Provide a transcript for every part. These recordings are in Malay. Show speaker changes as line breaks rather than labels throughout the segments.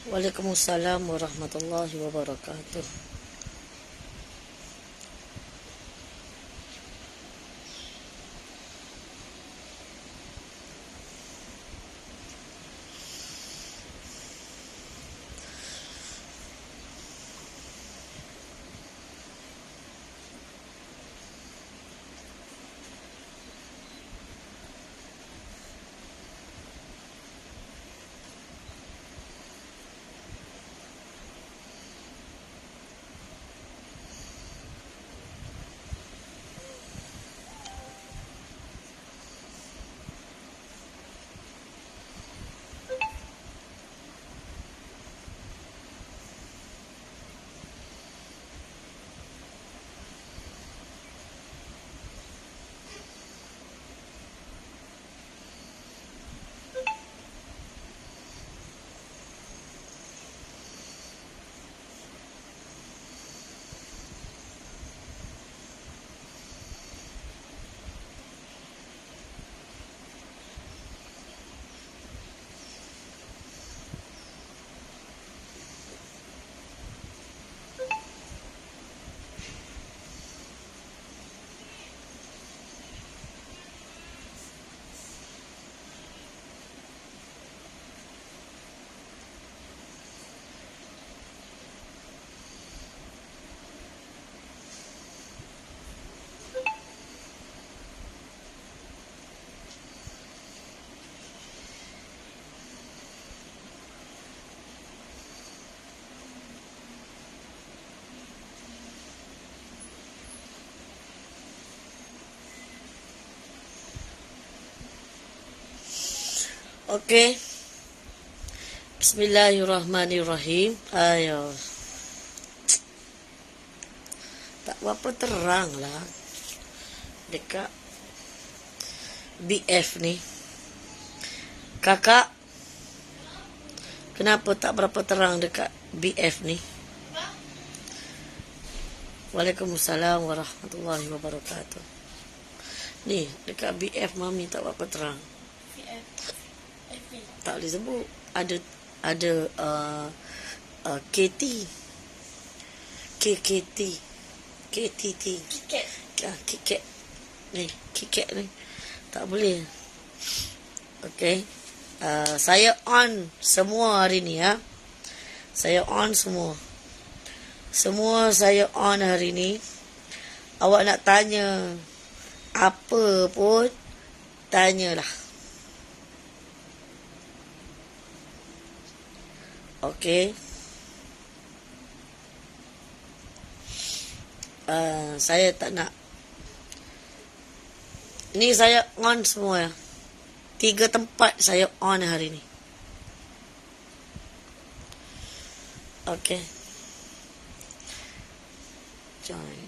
Waalaikumsalam warahmatullahi wabarakatuh. Okey. Bismillahirrahmanirrahim. Ayo. Tak berapa terang lah dekat BF ni. Kakak, kenapa tak berapa terang dekat BF ni? Waalaikumsalam warahmatullahi wabarakatuh. Ni, dekat BF Mami tak berapa terang. Tak boleh sebut. Ada KT, KKT, KTT, KIKAT ni, KIKAT ni tak boleh. Okey. Saya on semua hari ni ya. Saya on semua. Semua saya on hari ni. Awak nak tanya apa pun, tanyalah. Okey. Saya tak nak. Ni saya on semua ya. 3 tempat saya on hari ni. Okey. Join.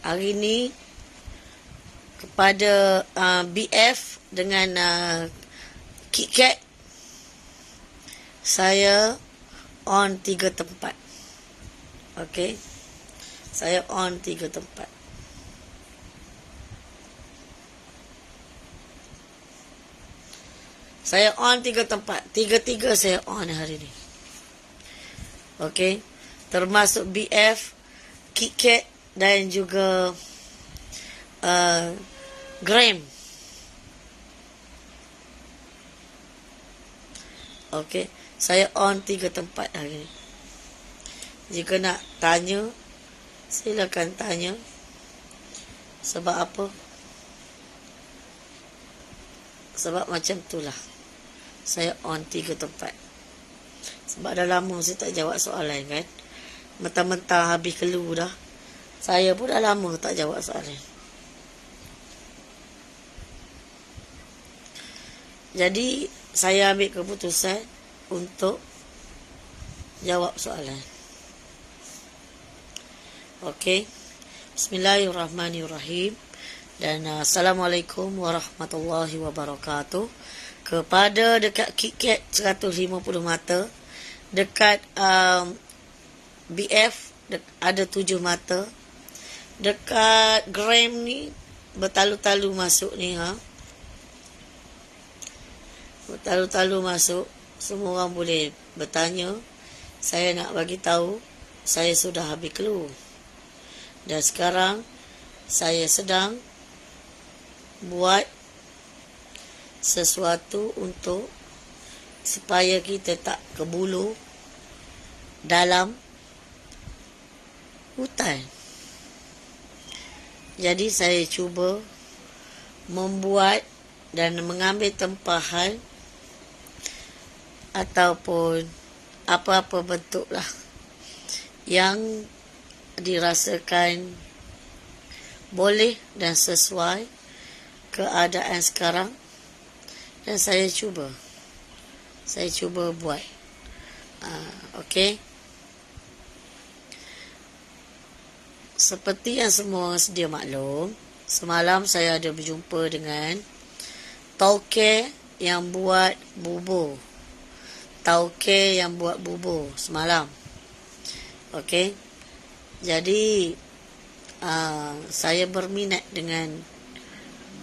Hari ni kepada BF dengan KitKat, saya on 3 tempat. Okey. Saya on 3 tempat. Saya on 3 tempat. 3-3 saya on hari ni. Okey. Termasuk BF, KitKat dan juga Gram. Okey. Saya on 3 tempat hari ni. Jika nak tanya, silakan tanya. Sebab apa? Sebab macam itulah. Saya on 3 tempat. Sebab dah lama saya tak jawab soalan kan. Mentang-mentang habis kelu dah. Saya pun dah lama tak jawab soalan. Jadi, saya ambil keputusan untuk jawab soalan. Okey. Bismillahirrahmanirrahim. Dan Assalamualaikum warahmatullahi wabarakatuh. Kepada dekat KitKat 150 mata. Dekat BF ada 7 mata. Dekat Gram ni bertalu-talu masuk ni ha. Bertalu-talu masuk. semua orang boleh bertanya. Saya nak bagi tahu, saya sudah habis clue. Dan sekarang saya sedang buat sesuatu untuk supaya kita tak kebulu dalam hutan. Jadi saya cuba membuat dan mengambil tempahan ataupun apa-apa bentuklah yang dirasakan boleh dan sesuai keadaan sekarang, dan saya cuba buat. Okey. Seperti yang semua orang sedia maklum, semalam saya ada berjumpa dengan tauke yang buat bubur. Tauke yang buat bubur semalam. Okey. Jadi saya berminat dengan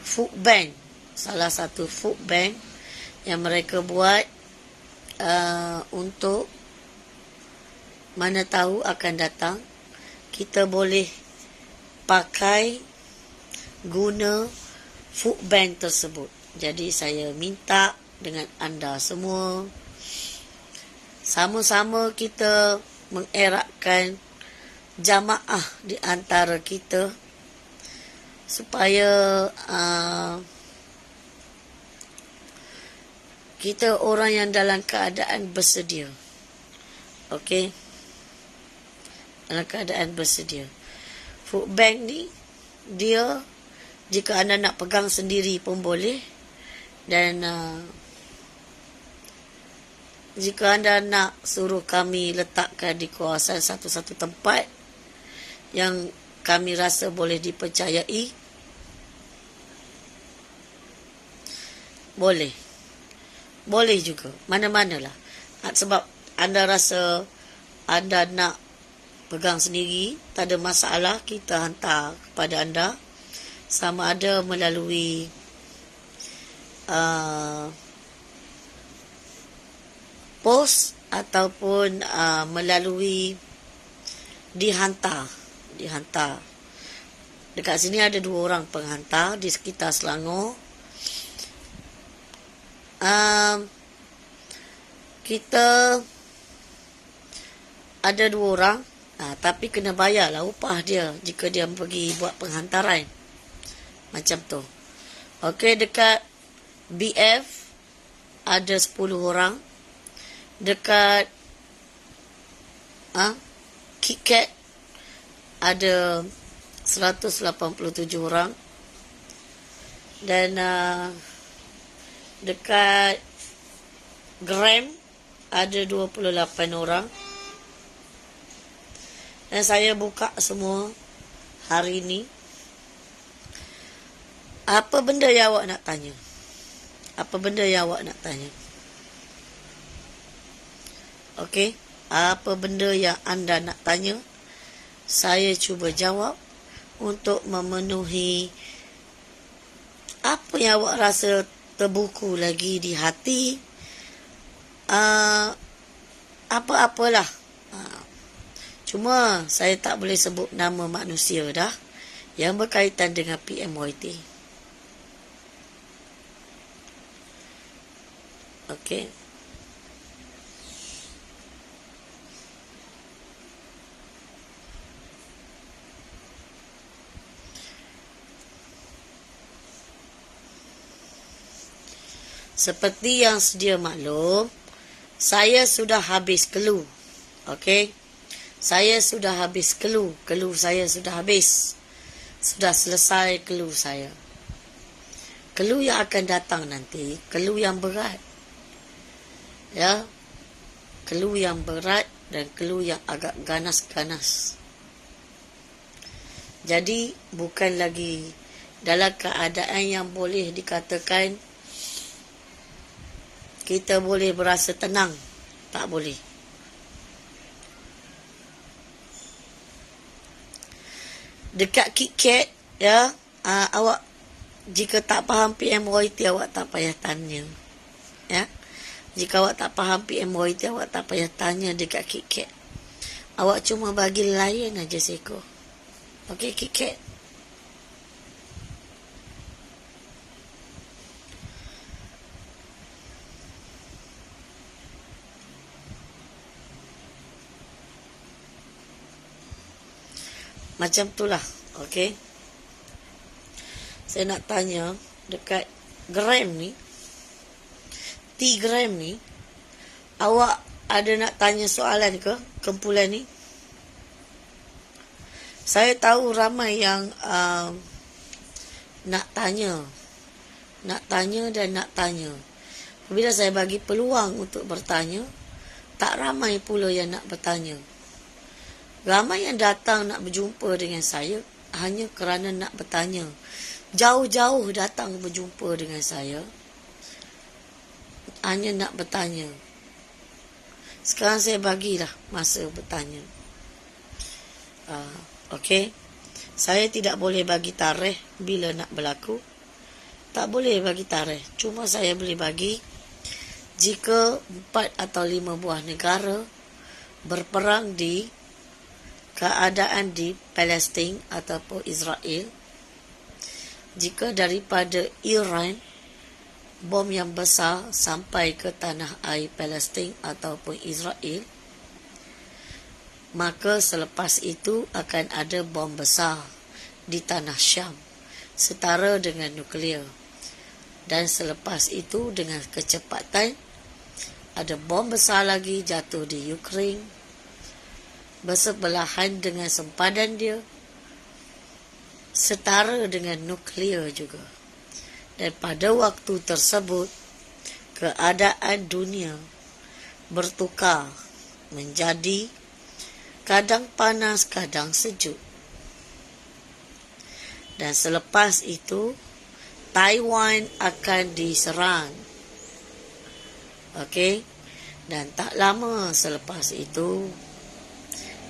food bank, salah satu food bank yang mereka buat untuk mana tahu akan datang kita boleh pakai guna food bank tersebut. Jadi saya minta dengan anda semua sama-sama kita mengeratkan jamaah di antara kita supaya kita orang yang dalam keadaan bersedia. Okey. Dalam keadaan bersedia. Food bank ni, dia jika anda nak pegang sendiri pun boleh. Dan jika anda nak suruh kami letakkan di kawasan satu-satu tempat yang kami rasa boleh dipercayai, boleh. Boleh juga. Mana-manalah. Sebab anda rasa anda nak pegang sendiri, tak ada masalah, kita hantar kepada anda. Sama ada melalui pos ataupun melalui dihantar. Dekat sini ada 2 orang penghantar di sekitar Selangor. Kita ada 2 orang, tapi kena bayarlah upah dia jika dia pergi buat penghantaran macam tu. Okey, dekat BF ada 10 orang, dekat KitKat ada 187 orang, dan dekat Gram ada 28 orang. Dan saya buka semua hari ini. Apa benda yang awak nak tanya? Apa benda yang awak nak tanya? Okey, apa benda yang anda nak tanya, saya cuba jawab untuk memenuhi apa yang awak rasa terbuku lagi di hati. Apa-apalah. Cuma saya tak boleh sebut nama manusia dah yang berkaitan dengan PMYT. Okey. Seperti yang sedia maklum, saya sudah habis clue. Okey. Saya sudah habis clue. Clue saya sudah habis. Sudah selesai clue saya. Clue yang akan datang nanti, clue yang berat. Ya. Clue yang berat dan clue yang agak ganas-ganas. Jadi bukan lagi dalam keadaan yang boleh dikatakan kita boleh berasa tenang. Tak boleh. Dekat KitKat, ya, awak jika tak faham PMYT, awak tak payah tanya. Ya. Jika awak tak faham PMYT, awak tak payah tanya dekat KitKat. Awak cuma bagi layan aja seko. Okey, KitKat. Macam tu lah. Okey. Saya nak tanya dekat gram ni, T-gram ni, awak ada nak tanya soalan ke kumpulan ni? Saya tahu ramai yang nak tanya dan nak tanya. Bila saya bagi peluang untuk bertanya, tak ramai pula yang nak bertanya. Ramai yang datang nak berjumpa dengan saya hanya kerana nak bertanya. Jauh-jauh datang berjumpa dengan saya hanya nak bertanya. Sekarang saya bagilah masa bertanya. Okey. Saya tidak boleh bagi tarikh bila nak berlaku. Tak boleh bagi tarikh. Cuma saya boleh bagi jika 4 atau 5 buah negara berperang di keadaan di Palestin ataupun Israel. Jika daripada Iran bom yang besar sampai ke tanah air Palestin ataupun Israel, maka selepas itu akan ada bom besar di tanah Syam setara dengan nuklear. Dan selepas itu dengan kecepatan ada bom besar lagi jatuh di Ukraine bersebelahan dengan sempadan dia setara dengan nuklear juga. Dan pada waktu tersebut keadaan dunia bertukar menjadi kadang panas, kadang sejuk. Dan selepas itu Taiwan akan diserang. Okey. Dan tak lama selepas itu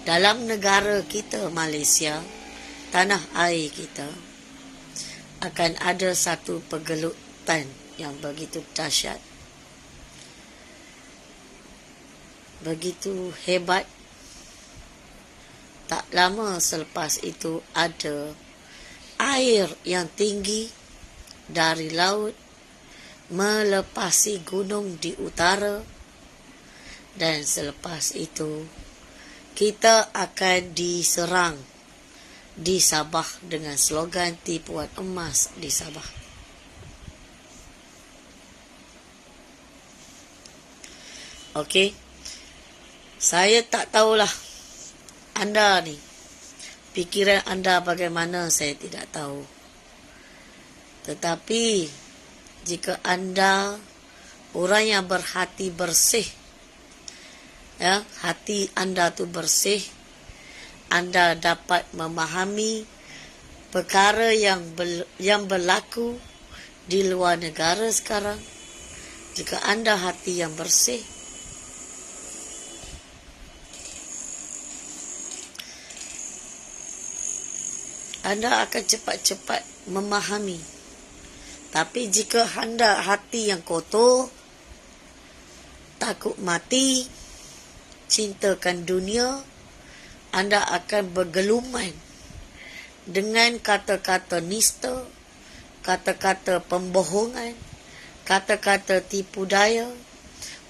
dalam negara kita Malaysia, tanah air kita, akan ada satu pergelutan yang begitu dahsyat, begitu hebat. Tak lama selepas itu ada air yang tinggi dari laut melepasi gunung di utara. Dan selepas itu kita akan diserang di Sabah dengan slogan tipuan emas di Sabah. Okey. Saya tak tahulah anda ni, fikiran anda bagaimana, saya tidak tahu. Tetapi jika anda orang yang berhati bersih, ya, hati anda tu bersih, anda dapat memahami perkara yang berlaku di luar negara sekarang. Jika anda hati yang bersih, anda akan cepat-cepat memahami. Tapi jika anda hati yang kotor, takut mati, cintakan dunia, anda akan bergeluman dengan kata-kata nista, kata-kata pembohongan, kata-kata tipu daya.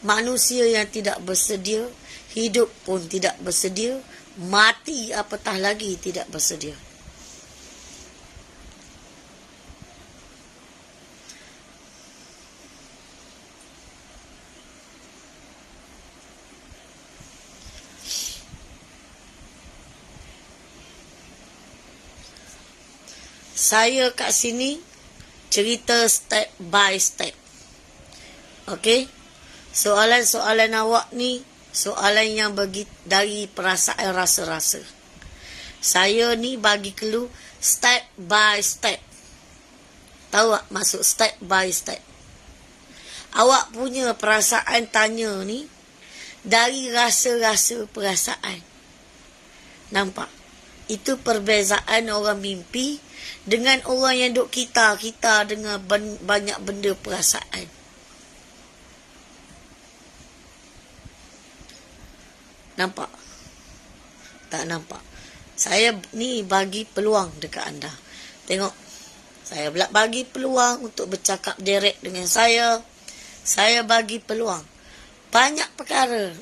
Manusia yang tidak bersedia, hidup pun tidak bersedia, mati apatah lagi tidak bersedia. Saya kat sini cerita step by step. Okey? Soalan-soalan awak ni soalan yang bagi dari perasaan rasa-rasa. Saya ni bagi clue step by step. Tahu tak maksud step by step? Awak punya perasaan tanya ni dari rasa-rasa perasaan. Nampak? Itu perbezaan orang mimpi dengan orang yang duk kita dengan banyak benda perasaan. Nampak? Tak nampak. Saya ni bagi peluang dekat anda. Tengok. Saya bagi peluang untuk bercakap direct dengan saya. Saya bagi peluang. Banyak perkara.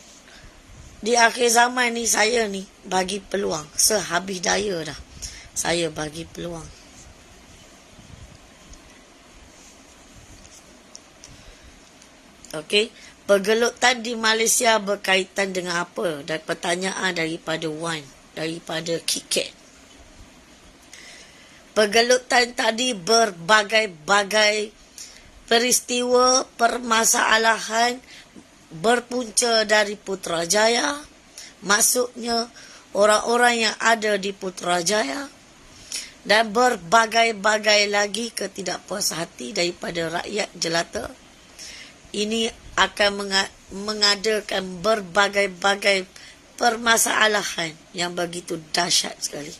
Di akhir zaman ni saya ni bagi peluang. Sehabis daya dah. Saya bagi peluang. Okey. Pergelutan di Malaysia berkaitan dengan apa? Dan pertanyaan daripada Wan, daripada Kiket. Pergelutan tadi berbagai-bagai peristiwa, permasalahan berpunca dari Putrajaya. Maksudnya orang-orang yang ada di Putrajaya. Dan berbagai-bagai lagi ketidakpuas hati daripada rakyat jelata. Ini akan mengadakan berbagai-bagai permasalahan yang begitu dahsyat sekali.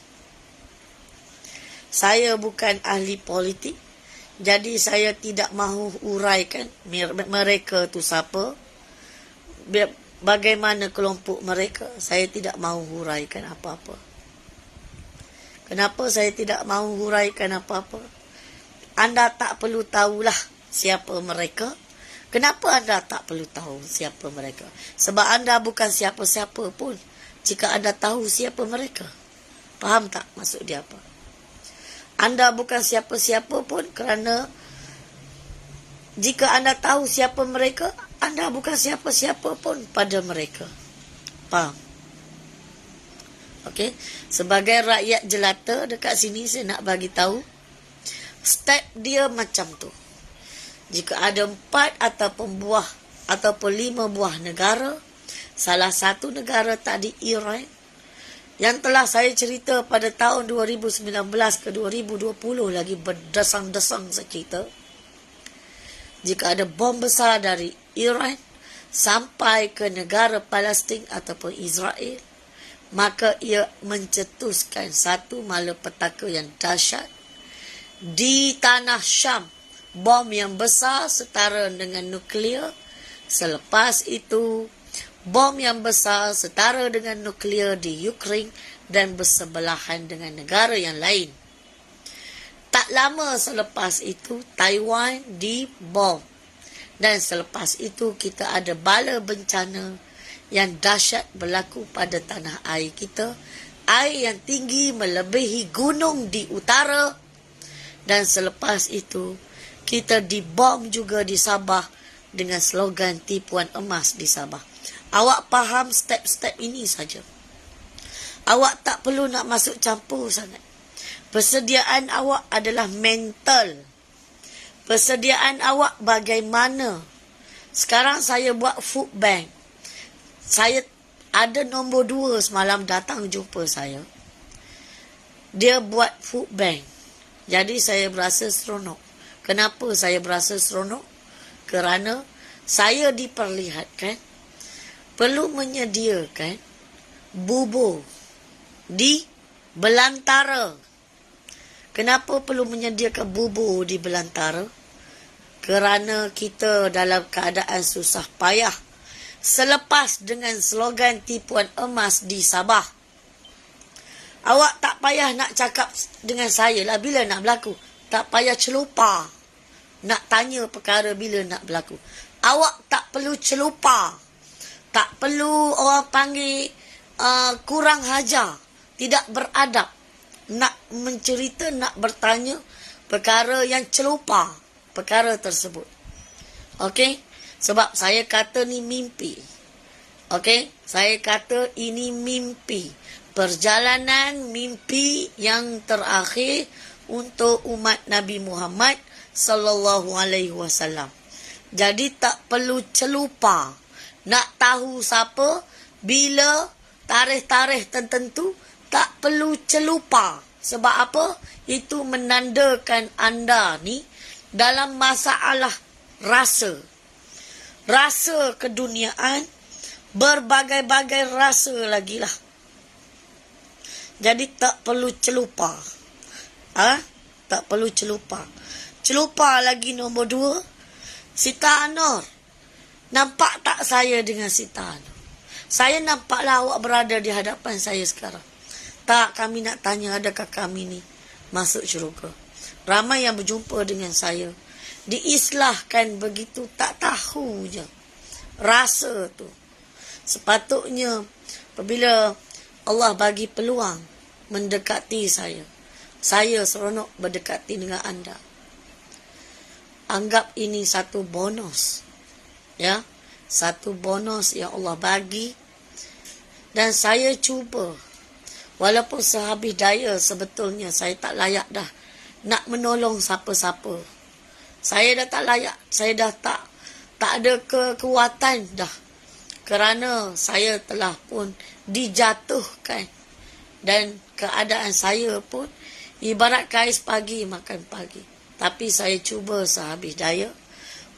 Saya bukan ahli politik, jadi saya tidak mahu uraikan mereka tu siapa, bagaimana kelompok mereka. Saya tidak mahu uraikan apa-apa. Kenapa saya tidak mahu uraikan apa-apa? Anda tak perlu tahulah siapa mereka. Kenapa anda tak perlu tahu siapa mereka? Sebab anda bukan siapa-siapa pun jika anda tahu siapa mereka. Faham tak maksud dia apa? Anda bukan siapa-siapa pun kerana jika anda tahu siapa mereka, anda bukan siapa-siapa pun pada mereka. Faham? Okey? Sebagai rakyat jelata dekat sini saya nak bagi tahu step dia macam tu. Jika ada 4 ataupun 5 buah negara, salah satu negara tadi Iran, yang telah saya cerita pada tahun 2019 ke 2020 lagi berdesang-desang saya cerita. Jika ada bom besar dari Iran sampai ke negara Palestin ataupun Israel, maka ia mencetuskan satu malapetaka yang dahsyat di tanah Syam. Bom yang besar setara dengan nuklear. Selepas itu, bom yang besar setara dengan nuklear di Ukraine dan bersebelahan dengan negara yang lain. Tak lama selepas itu, Taiwan dibom. Dan selepas itu, kita ada bala bencana yang dahsyat berlaku pada tanah air kita. Air yang tinggi melebihi gunung di utara. Dan selepas itu, kita dibom juga di Sabah dengan slogan tipuan emas di Sabah. Awak faham step-step ini saja. Awak tak perlu nak masuk campur sangat. Persediaan awak adalah mental. Persediaan awak bagaimana? Sekarang saya buat food bank. Saya ada nombor 2 semalam datang jumpa saya. Dia buat food bank. Jadi saya berasa seronok. Kenapa saya berasa seronok? Kerana saya diperlihatkan perlu menyediakan bubur di belantara. Kenapa perlu menyediakan bubur di belantara? Kerana kita dalam keadaan susah payah. Selepas dengan slogan tipuan emas di Sabah. Awak tak payah nak cakap dengan saya lah bila nak berlaku. Tak payah celupar. Nak tanya perkara bila nak berlaku. Awak tak perlu celupar. Tak perlu orang panggil kurang hajar. Tidak beradab. Nak mencerita, nak bertanya perkara yang celupar. Perkara tersebut. Okey? Sebab saya kata ni mimpi. Okey? Saya kata ini mimpi. Perjalanan mimpi yang terakhir untuk umat Nabi Muhammad sallallahu alaihi wasallam. Jadi tak perlu celupar. Nak tahu siapa, bila, tarikh-tarikh tertentu, tak perlu celupar. Sebab apa? Itu menandakan anda ni dalam masalah rasa. Rasa keduniaan, berbagai-bagai rasa lagi lah. Jadi tak perlu celupar. Tak perlu celupar. Celupar lagi nombor 2. Sita Anor. Nampak tak saya dengan Sita Anor? Saya nampaklah awak berada di hadapan saya sekarang. Tak, kami nak tanya adakah kami ni masuk syurga. Ramai yang berjumpa dengan saya diislahkan begitu tak tahu je rasa tu. Sepatutnya apabila Allah bagi peluang mendekati saya seronok berdekati dengan anda. Anggap ini satu bonus, ya, satu bonus yang Allah bagi, dan saya cuba. Walaupun sehabis daya sebetulnya saya tak layak dah nak menolong siapa-siapa. Saya dah tak layak, saya dah tak ada kekuatan dah. Kerana saya telah pun dijatuhkan. Dan keadaan saya pun ibarat kais pagi makan pagi. Tapi saya cuba sehabis daya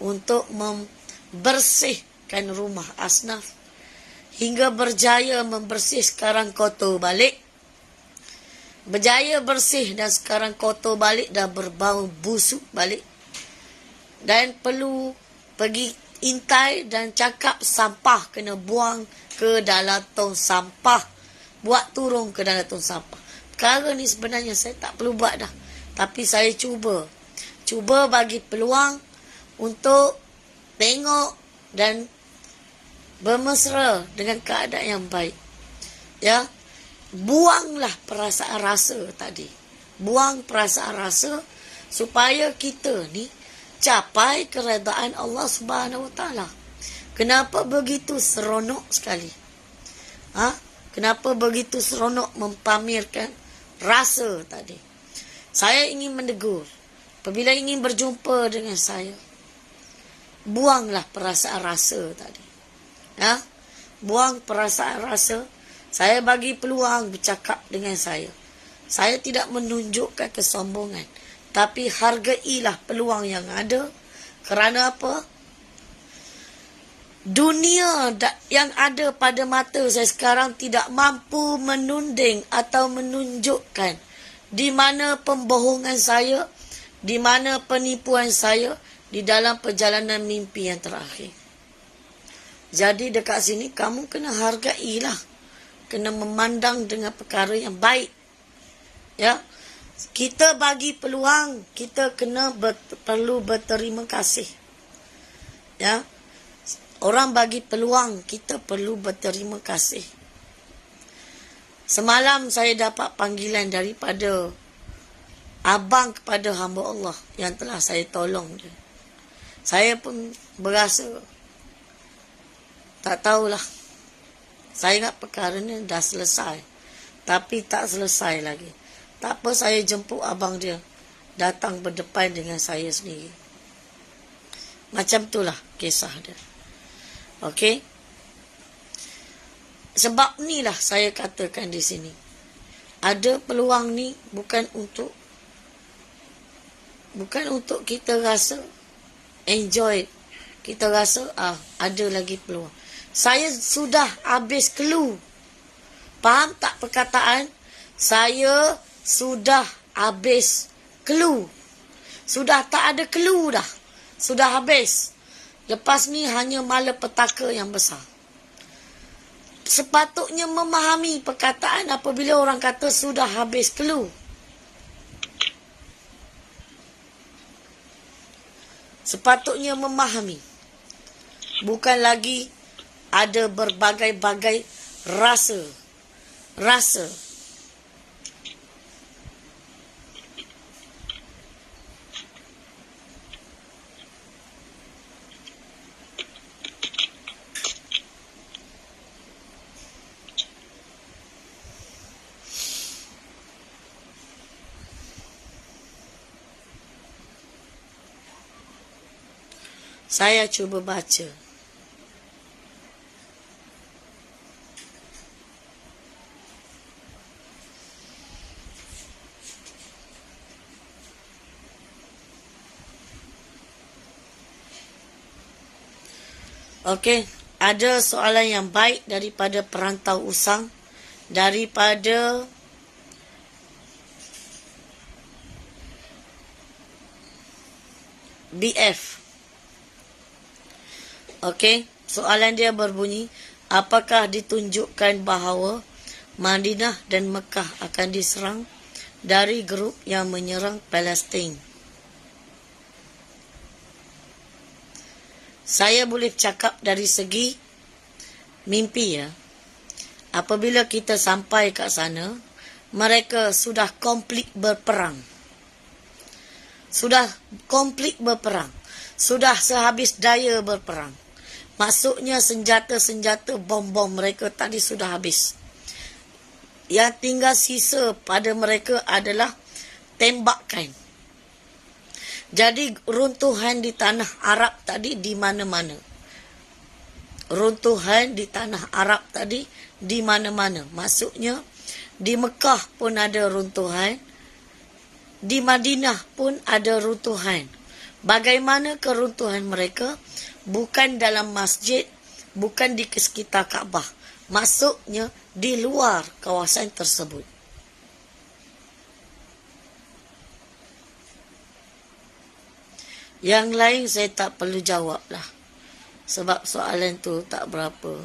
untuk membersihkan rumah asnaf. Hingga berjaya membersih, sekarang kotor balik. Berjaya bersih dan sekarang kotor balik, dah berbau busuk balik. Dan perlu pergi intai dan cakap sampah kena buang ke dalam tong sampah. Buat turun ke dalam tong sampah. Perkara ni sebenarnya saya tak perlu buat dah. Tapi saya cuba. Cuba bagi peluang untuk tengok dan bermesra dengan keadaan yang baik. Ya. Buanglah perasaan rasa tadi. Buang perasaan rasa supaya kita ni capai keredaan Allah Subhanahu Wa Taala. Kenapa begitu seronok sekali? Kenapa begitu seronok mempamerkan rasa tadi? Saya ingin menegur. Apabila ingin berjumpa dengan saya, buanglah perasaan rasa tadi. Buang perasaan rasa. Saya bagi peluang bercakap dengan saya. Saya tidak menunjukkan kesombongan. Tapi hargailah peluang yang ada. Kerana apa? Dunia yang ada pada mata saya sekarang tidak mampu menunding atau menunjukkan di mana pembohongan saya, di mana penipuan saya di dalam perjalanan mimpi yang terakhir. Jadi dekat sini kamu kena hargailah. Kena memandang dengan perkara yang baik. Ya. Kita bagi peluang, kita kena perlu berterima kasih. Ya. Orang bagi peluang, kita perlu berterima kasih. Semalam saya dapat panggilan daripada abang kepada hamba Allah yang telah saya tolong dia. Saya pun berasa tak tahulah. Saya ingat perkara ni dah selesai. Tapi tak selesai lagi. Tak apa, saya jemput abang dia. Datang berdepan dengan saya sendiri. Macam itulah kisah dia. Okey. Sebab inilah saya katakan di sini. Ada peluang ni bukan untuk kita rasa enjoy. Kita rasa ada lagi peluang. Saya sudah habis clue. Faham tak perkataan? Saya sudah habis clue. Sudah tak ada clue dah. Sudah habis. Lepas ni hanya malapetaka yang besar. Sepatutnya memahami perkataan apabila orang kata sudah habis clue. Sepatutnya memahami. Bukan lagi ada berbagai-bagai rasa. Saya cuba baca. Okey, ada soalan yang baik daripada perantau usang, daripada BF. Okey, soalan dia berbunyi, apakah ditunjukkan bahawa Madinah dan Mekah akan diserang dari grup yang menyerang Palestin? Saya boleh cakap dari segi mimpi ya. Apabila kita sampai kat sana, mereka sudah komplit berperang. Sudah komplit berperang. Sudah sehabis daya berperang. Maksudnya senjata-senjata bom-bom mereka tadi sudah habis. Yang tinggal sisa pada mereka adalah tembakan. Jadi runtuhan di tanah Arab tadi di mana-mana. Runtuhan di tanah Arab tadi di mana-mana. Maksudnya di Mekah pun ada runtuhan. Di Madinah pun ada runtuhan. Bagaimana keruntuhan mereka? Bukan dalam masjid, bukan di sekitar Kaabah. Maksudnya di luar kawasan tersebut. Yang lain saya tak perlu jawab lah. Sebab soalan tu tak berapa.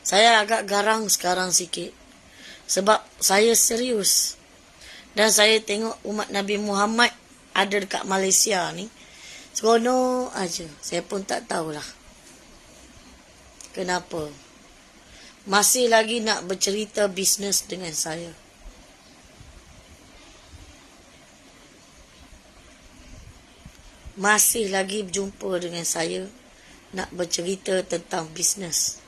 Saya agak garang sekarang sikit. Sebab saya serius. Dan saya tengok umat Nabi Muhammad ada dekat Malaysia ni. Seronok aja. Saya pun tak tahulah. Kenapa? Masih lagi nak bercerita bisnes dengan saya. Masih lagi berjumpa dengan saya. Nak bercerita tentang bisnes.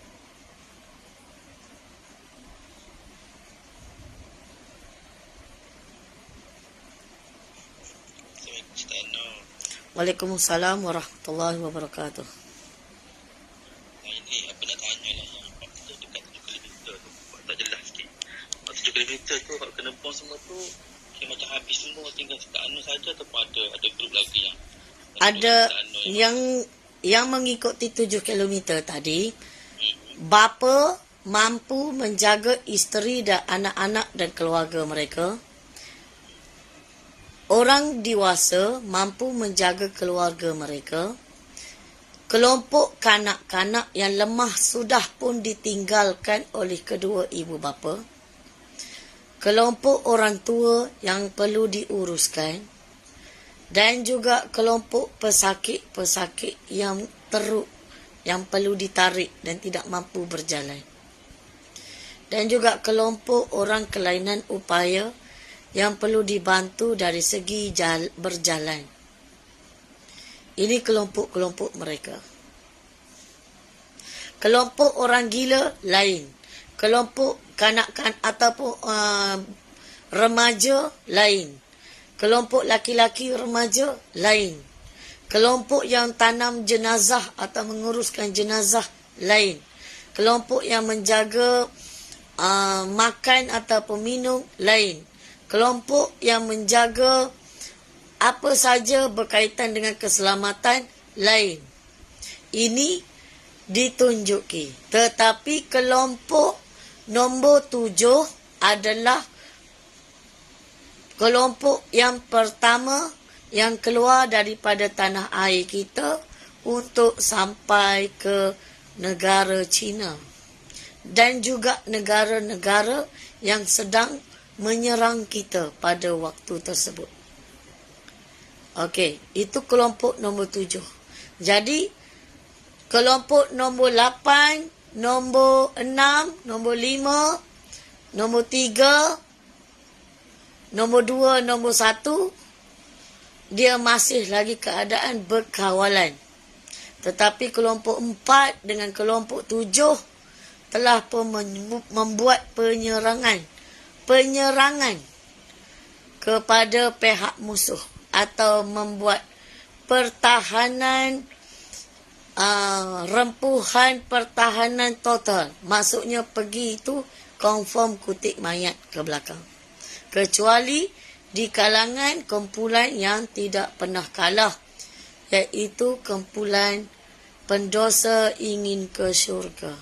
Waalaikumsalam warahmatullahi wabarakatuh.
Ini apa nak tanya lah yang waktu dekat 7 kilometer tu. Tak jelas sikit. Waktu 7 kilometer tu kalau kena bom semua tu macam habis semua, tinggal sekat Anu saja ataupun ada grup lagi yang
ada yang mengikuti 7 kilometer tadi. Bapa mampu menjaga isteri dan anak-anak dan keluarga mereka. Orang dewasa mampu menjaga keluarga mereka. Kelompok kanak-kanak yang lemah sudah pun ditinggalkan oleh kedua ibu bapa. Kelompok orang tua yang perlu diuruskan. Dan juga kelompok pesakit-pesakit yang teruk, yang perlu ditarik dan tidak mampu berjalan. Dan juga kelompok orang kelainan upaya yang perlu dibantu dari segi berjalan. Ini kelompok-kelompok mereka. Kelompok orang gila lain. Kelompok kanak-kanak ataupun remaja lain. Kelompok laki-laki remaja lain. Kelompok yang tanam jenazah atau menguruskan jenazah lain. Kelompok yang menjaga makan ataupun minum lain. Kelompok yang menjaga apa saja berkaitan dengan keselamatan lain. Ini ditunjuki. Tetapi kelompok nombor 7 adalah kelompok yang pertama yang keluar daripada tanah air kita untuk sampai ke negara China. Dan juga negara-negara yang sedang menyerang kita pada waktu tersebut. Okey, itu kelompok nombor 7. Jadi, kelompok nombor 8, nombor 6, nombor 5, nombor 3, nombor 2, nombor 1, dia masih lagi keadaan berkawalan. Tetapi kelompok 4 dengan kelompok 7 telah pun membuat penyerangan kepada pihak musuh atau membuat pertahanan rempuhan pertahanan total. Maksudnya pergi itu confirm kutik mayat ke belakang. Kecuali di kalangan kumpulan yang tidak pernah kalah, iaitu kumpulan pendosa ingin ke syurga.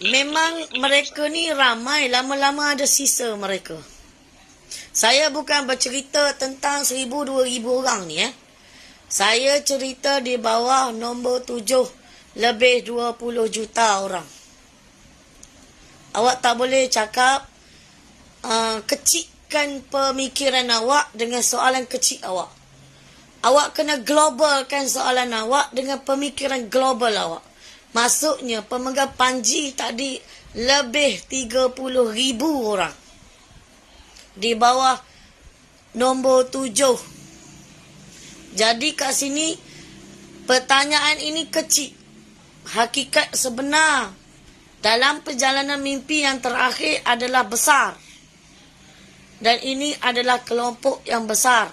memang mereka ni ramai, lama-lama ada sisa mereka. Saya bukan bercerita tentang 1,000-2,000 orang ni Saya cerita di bawah nombor 7 lebih 20 juta orang. Awak tak boleh cakap kecilkan pemikiran awak dengan soalan kecil awak. Awak kena globalkan soalan awak dengan pemikiran global awak. Maksudnya pemegang panji tadi lebih 30,000 orang. Di bawah nombor 7. Jadi kat sini pertanyaan ini kecil. Hakikat sebenar dalam perjalanan mimpi yang terakhir adalah besar. Dan ini adalah kelompok yang besar.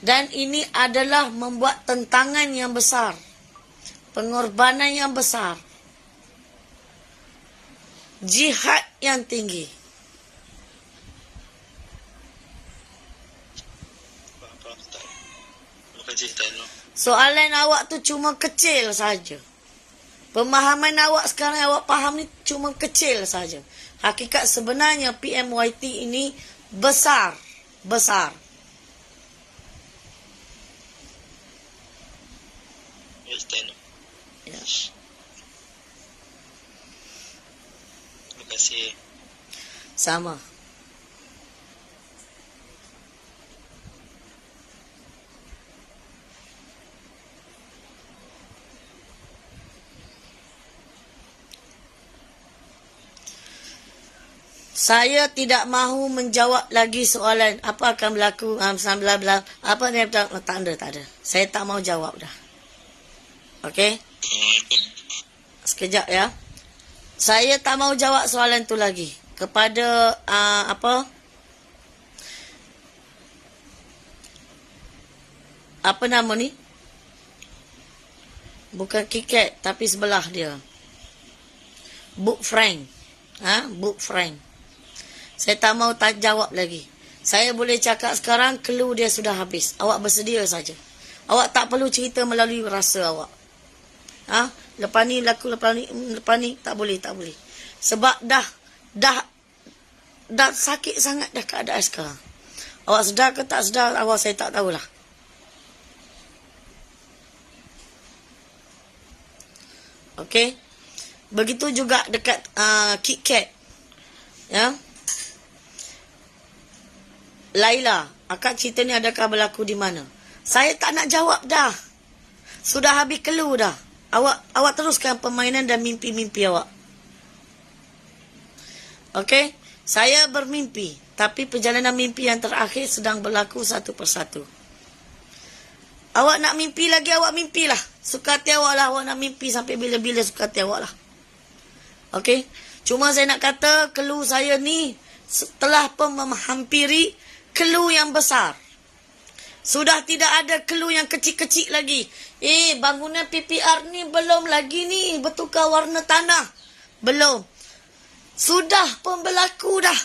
Dan ini adalah membuat tentangan yang besar. Pengorbanan yang besar. Jihad yang tinggi.
Faham, Ustaz. Terima kasih, Ustaz Noh.
Soalan awak tu cuma kecil saja. Pemahaman awak sekarang awak faham ni cuma kecil saja. Hakikat sebenarnya PMYT ini besar. Besar.
Ya, Ustaz Noh.
Ya.
Terima kasih.
Sama. Saya tidak mahu menjawab lagi soalan apa akan berlaku bla bla apa ni tak ada. Saya tak mau jawab dah. Okey? Sekejap ya. Saya tak mau jawab soalan tu lagi kepada apa nama ni? Bukan Kiket tapi sebelah dia. Book Frank. Book Frank. Saya tak mau jawab lagi. Saya boleh cakap sekarang, clue dia sudah habis. Awak bersedia saja. Awak tak perlu cerita melalui rasa awak. Lepas ni laku, lepas ni tak boleh. Sebab dah sakit sangat dah keadaan sekarang. Awak sedar ke tak sedar, awak saya tak tahulah. Okey. Begitu juga dekat KitKat. Ya. Laila, akak cerita ni adakah berlaku di mana? Saya tak nak jawab dah. Sudah habis clue dah. Awak teruskan permainan dan mimpi-mimpi awak. Okey? Saya bermimpi, tapi perjalanan mimpi yang terakhir sedang berlaku satu persatu. Awak nak mimpi lagi, awak mimpilah. Suka hati awak lah. Awak nak mimpi sampai bila-bila suka hati awak lah. Okey? Cuma saya nak kata, clue saya ni setelah pun menghampiri clue yang besar. Sudah tidak ada clue yang kecil-kecil lagi. Bangunan PPR ni belum lagi ni bertukar warna tanah. Belum. Sudah pun berlaku dah.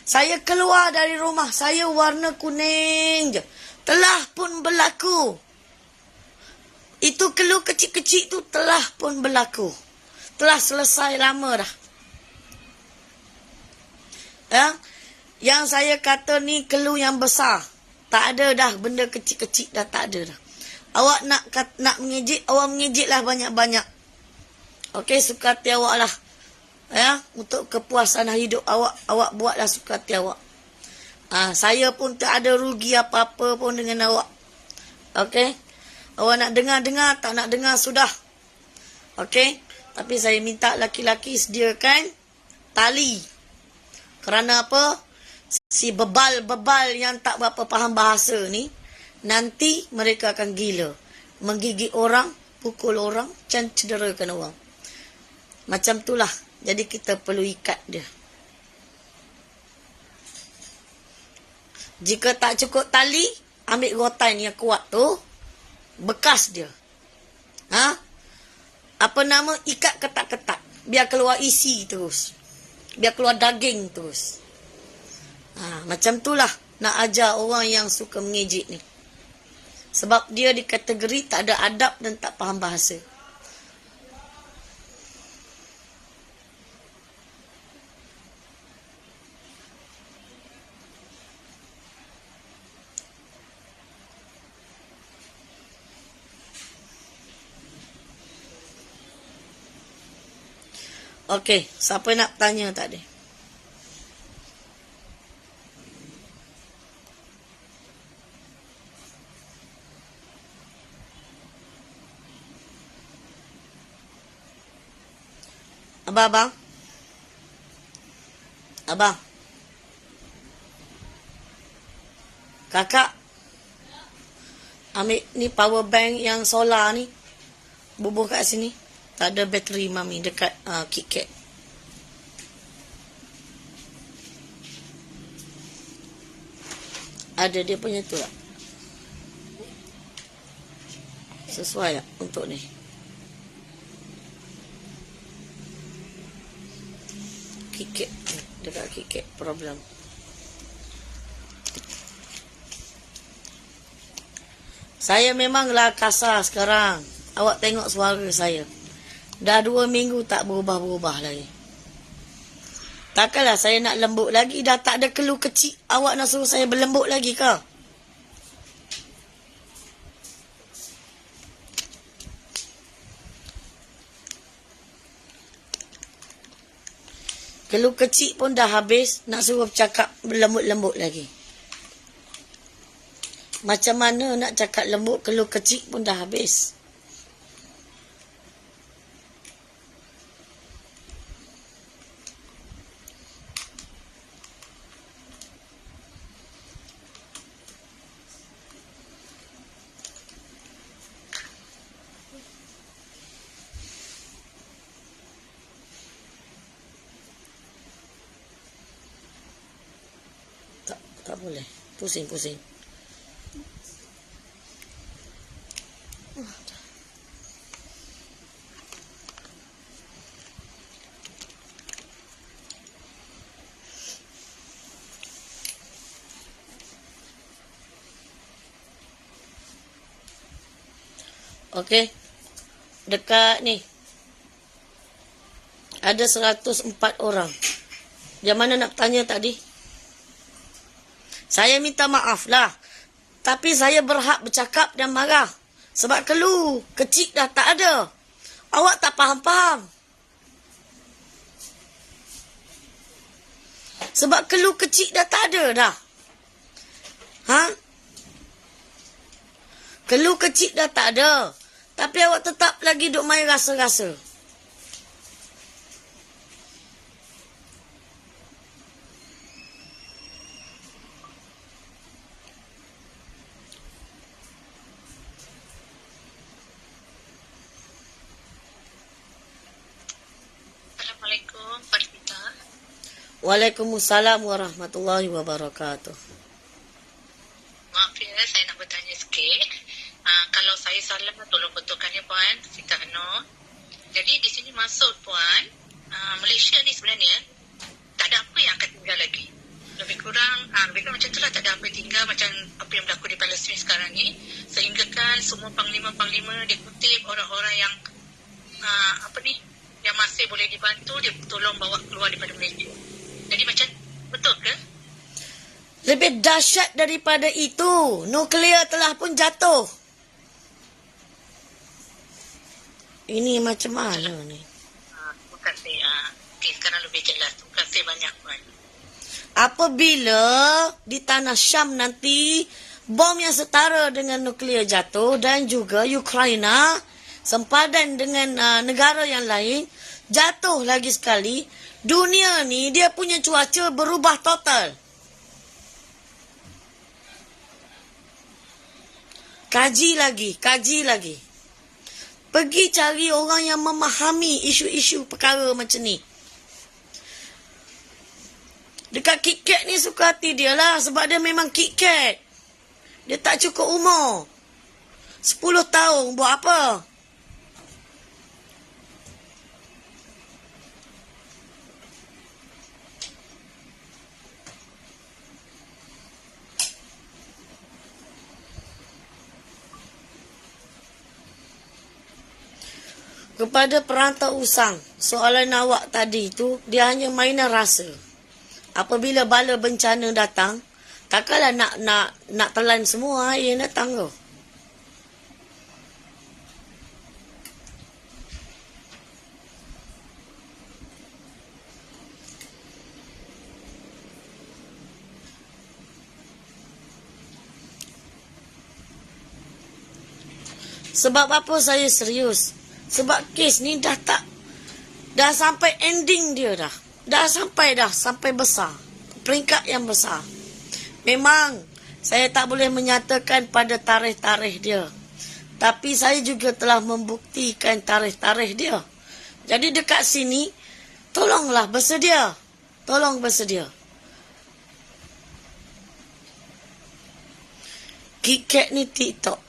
Saya keluar dari rumah, saya warna kuning je. Telah pun berlaku. Itu clue kecil-kecil tu telah pun berlaku. Telah selesai lama dah. Ya? Yang saya kata ni clue yang besar. Tak ada dah benda kecil-kecil dah tak ada dah. Awak nak mengejek, awak mengejeklah banyak-banyak. Okey, suka hati awak lah. Ya, untuk kepuasan hidup awak buatlah suka hati awak. Saya pun tak ada rugi apa-apa pun dengan awak. Okey? Awak nak dengar-dengar, tak nak dengar sudah. Okey? Tapi saya minta laki-laki sediakan tali. Kerana apa? Si bebal-bebal yang tak berapa faham bahasa ni, nanti mereka akan gila. Menggigit orang, pukul orang, dan cederakan orang. Macam itulah. Jadi kita perlu ikat dia. Jika tak cukup tali, ambil rotan yang kuat tu, bekas dia. Apa nama? Ikat ketat-ketat. Biar keluar isi terus. Biar keluar daging terus. Macam itulah nak ajar orang yang suka mengejek ni. Sebab dia di kategori tak ada adab dan tak faham bahasa. Okey, siapa nak tanya tadi? Abang. Abang. Kakak. Ambil ni power bank yang solar ni. Bubuh kat sini. Tak ada bateri mami dekat KitKat. Ada dia punya tu tak? Sesuai tak untuk ni? KitKat. Dekat KitKat problem. Saya memanglah kasar sekarang. Awak tengok suara saya. Dah 2 minggu tak berubah-berubah lagi. Takkanlah saya nak lembut lagi. Dah tak ada keluh kecil. Awak nak suruh saya berlembut lagi ke? Keluh kecil pun dah habis. Nak suruh cakap berlembut-lembut lagi. Macam mana nak cakap lembut, keluh kecil pun dah habis. Tak boleh. Pusing-pusing. Okey. Dekat ni. Ada 104 orang. Yang mana nak tanya tadi? Saya minta maaf lah. Tapi saya berhak bercakap dan marah. Sebab keluh kecil dah tak ada. Awak tak faham-faham. Sebab keluh kecil dah tak ada dah. Ha? Keluh kecil dah tak ada. Tapi awak tetap lagi duk main rasa-rasa.
Assalamualaikum, Farida.
Waalaikumsalam warahmatullahi wabarakatuh.
Maaf ya, saya nak bertanya sikit. Kalau saya salah, tolong betulkan ya Puan, Sita Nur. Jadi di sini masuk Puan, Malaysia ni sebenarnya tak ada apa yang akan tinggal lagi. Lebih kurang macam itulah, tak ada apa yang tinggal macam apa yang berlaku di Palestin sekarang ni. Sehingga kan semua panglima-panglima dia kutip orang-orang yang yang masih boleh dibantu, dia tolong bawa keluar daripada Malaysia. Jadi macam, betul ke?
Lebih dahsyat daripada itu. Nuklear telah pun jatuh. Ini macam mana ni?
Terima kasih. Okay, sekarang lebih jelas. Terima kasih banyak Puan.
Apabila di tanah Syam nanti bom yang setara dengan nuklear jatuh dan juga Ukraina sempadan dengan negara yang lain jatuh lagi sekali, dunia ni dia punya cuaca berubah total. Kaji lagi. Pergi cari orang yang memahami isu-isu perkara macam ni. Dekat KitKat ni suka hati dia lah. Sebab dia memang KitKat. Dia tak cukup umur. 10 tahun buat apa? Kepada perantau usang, soalan awak tadi tu, dia hanya mainan rasa. Apabila bala bencana datang, takkanlah nak telan semua air yang datang tu. Sebab apa saya serius? Sebab kes ni dah sampai ending dia dah. Dah sampai besar. Peringkat yang besar. Memang saya tak boleh menyatakan pada tarikh-tarikh dia. Tapi saya juga telah membuktikan tarikh-tarikh dia. Jadi dekat sini, tolonglah bersedia. Tolong bersedia. KitKat ni TikTok.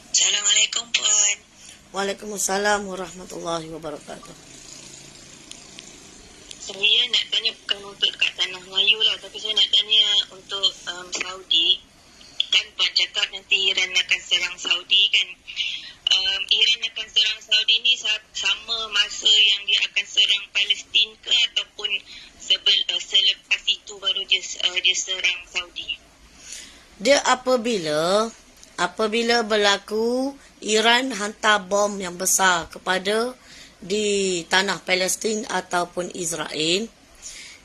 Assalamualaikum Puan.
Waalaikumsalam warahmatullahi wabarakatuh.
Saya nak tanya bukan untuk dekat tanah Melayu lah, tapi saya nak tanya untuk Saudi. Kan Puan cakap nanti Iran akan serang Saudi kan. Iran akan serang Saudi ni sama masa yang dia akan serang Palestin ke, ataupun selepas itu baru dia serang Saudi?
Dia apabila berlaku Iran hantar bom yang besar kepada di tanah Palestin ataupun Israel,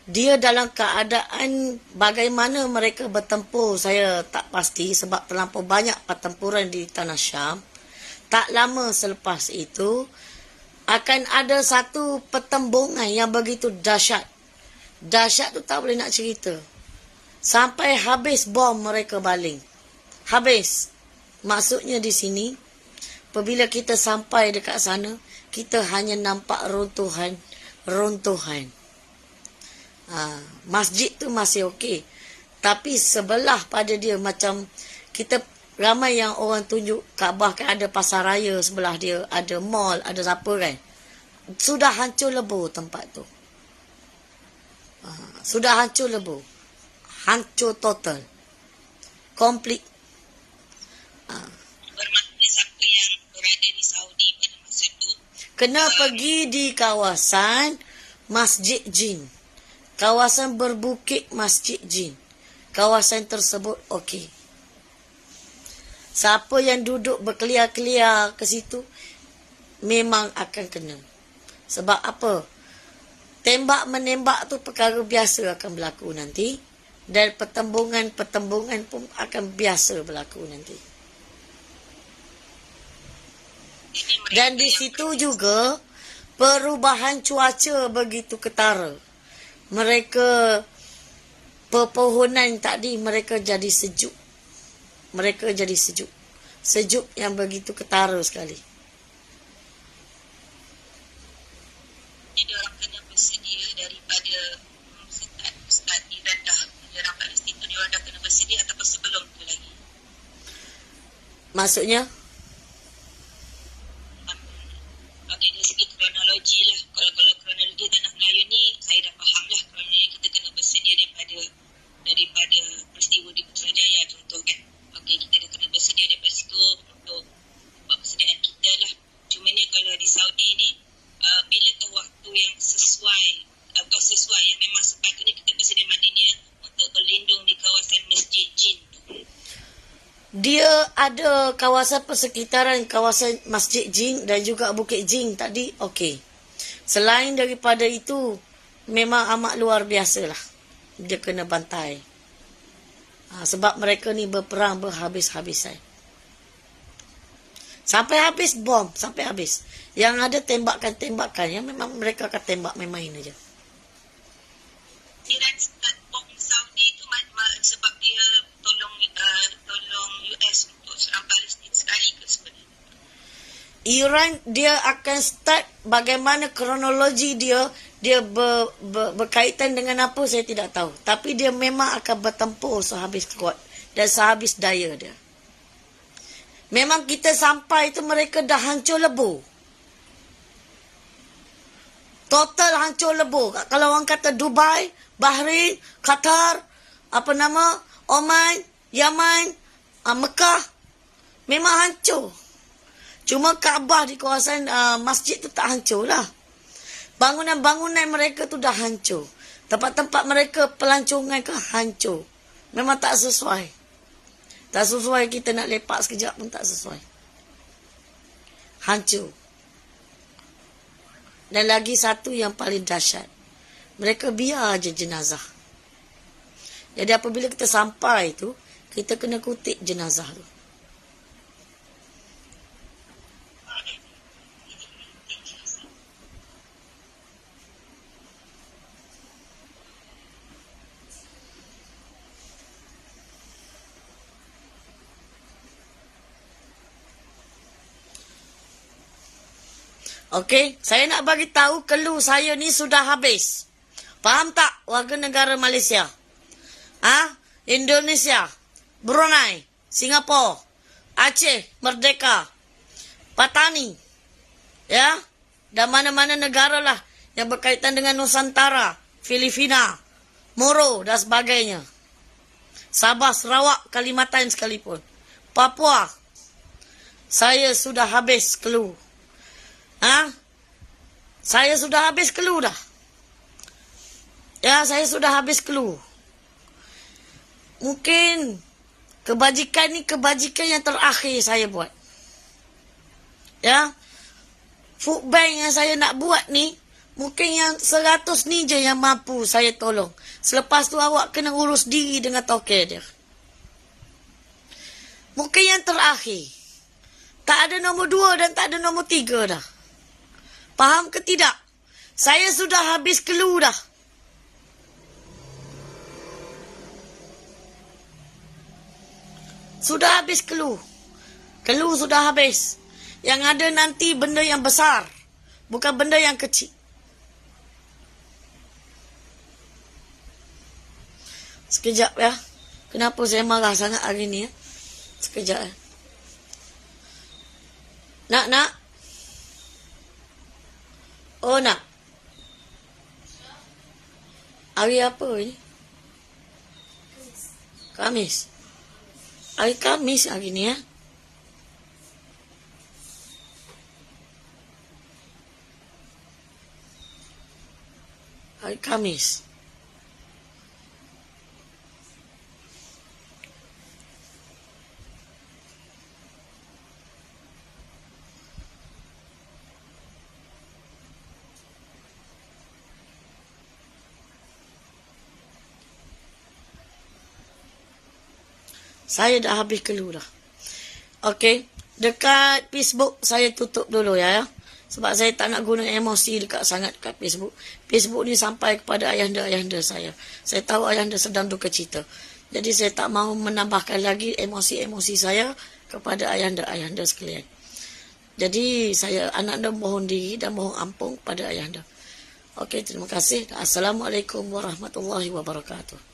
dia dalam keadaan bagaimana mereka bertempur saya tak pasti sebab terlampau banyak pertempuran di tanah Syam. Tak lama selepas itu akan ada satu pertembungan yang begitu dahsyat. Dahsyat tu tak boleh nak cerita. Sampai habis bom mereka baling. Habis. Maksudnya di sini, apabila kita sampai dekat sana, kita hanya nampak runtuhan. Masjid tu masih okey. Tapi sebelah pada dia macam kita ramai yang orang tunjuk Kaabah kan ada pasar raya sebelah dia, ada mall, ada apa kan. Sudah hancur lebur tempat tu. Sudah hancur lebur. Hancur total. Complete.
Bermakna siapa yang berada di Saudi pada masa itu
Kena pergi di kawasan Masjid Jin. Kawasan berbukit Masjid Jin. Kawasan tersebut okey. Siapa yang duduk berkelia-kelia ke situ memang akan kena. Sebab apa? Tembak-menembak tu perkara biasa akan berlaku nanti. Dan pertembungan pun akan biasa berlaku nanti. Dan di situ juga perubahan cuaca begitu ketara. Mereka pepohonan tadi mereka jadi sejuk. Sejuk yang begitu ketara sekali.
Jadi orang kena bersedia daripada start Iran dah menyerang Palestin tu, diorang dah kena bersedia ataupun sebelum tu lagi?
Maksudnya?
Okey, dari segi kronologi lah. Kalau kronologi tanah Melayu ni saya dah faham lah. Kronologi kita kena bersedia daripada peristiwa di Putrajaya contoh kan. Okey, kita dah kena bersedia daripada situ untuk buat persediaan kita lah. Cumanya kalau di Saudi ni, bilakah waktu yang sesuai yang memang sepatutnya kita bersedia, maknanya untuk berlindung di kawasan Masjid Jin tu?
Dia ada kawasan persekitaran kawasan Masjid Jin dan juga Bukit Jin tadi okey. Selain daripada itu memang amat luar biasa lah. Dia kena bantai. Sebab mereka ni berperang berhabis-habisan. Sampai habis bom, sampai habis. Yang ada tembakan-tembakan yang memang mereka akan tembak main-main aja.
Iran start bom Saudi tu sebab dia tolong US untuk serang Palestin sekali ke sebenarnya?
Iran dia akan start bagaimana kronologi dia berkaitan dengan apa saya tidak tahu. Tapi dia memang akan bertempur sehabis kuat dan sehabis daya dia. Memang kita sampai tu mereka dah hancur lebur. Total hancur lebur. Kalau orang kata Dubai, Bahrain, Qatar, Oman, Yaman, Mekah, memang hancur. Cuma Kaabah di kawasan masjid tu tak hancur lah. Bangunan-bangunan mereka tu dah hancur. Tempat-tempat mereka pelancongan ke hancur. Memang tak sesuai. Tak sesuai, kita nak lepak sekejap pun tak sesuai. Hancur. Dan lagi satu yang paling dahsyat. Mereka biar je jenazah. Jadi apabila kita sampai tu, kita kena kutip jenazah tu. Okey, saya nak bagi tahu clue saya ni sudah habis. Faham tak warga negara Malaysia? Indonesia, Brunei, Singapura, Aceh, Merdeka, Patani, ya, dan mana-mana negara lah yang berkaitan dengan Nusantara, Filipina, Moro dan sebagainya. Sabah, Sarawak, Kalimantan sekalipun. Papua. Saya sudah habis clue. Saya sudah habis clue dah. Ya, saya sudah habis clue. Mungkin kebajikan ni kebajikan yang terakhir saya buat. Ya. Food bank yang saya nak buat ni, mungkin yang 100 ni je yang mampu saya tolong. Selepas tu awak kena urus diri dengan toke dia. Mungkin yang terakhir. Tak ada nombor 2 dan tak ada nombor 3 dah. Faham ke tidak? Saya sudah habis clue dah. Sudah habis clue. Clue sudah habis. Yang ada nanti benda yang besar. Bukan benda yang kecil. Sekejap ya. Kenapa saya marah sangat hari ni ya? Sekejap ya. Nak? Oh nak. Hari apa ni? Khamis. Hari Khamis hari ni ya. Hari Khamis. Saya dah habis clue dah. Okey. Dekat Facebook saya tutup dulu ya. Sebab saya tak nak guna emosi dekat sangat dekat Facebook. Facebook ni sampai kepada ayahanda-ayahanda saya. Saya tahu ayahanda sedang duka cita. Jadi saya tak mahu menambahkan lagi emosi-emosi saya kepada ayahanda-ayahanda sekalian. Jadi saya anak-anda mohon diri dan mohon ampun kepada ayahanda. Okey, terima kasih. Assalamualaikum warahmatullahi wabarakatuh.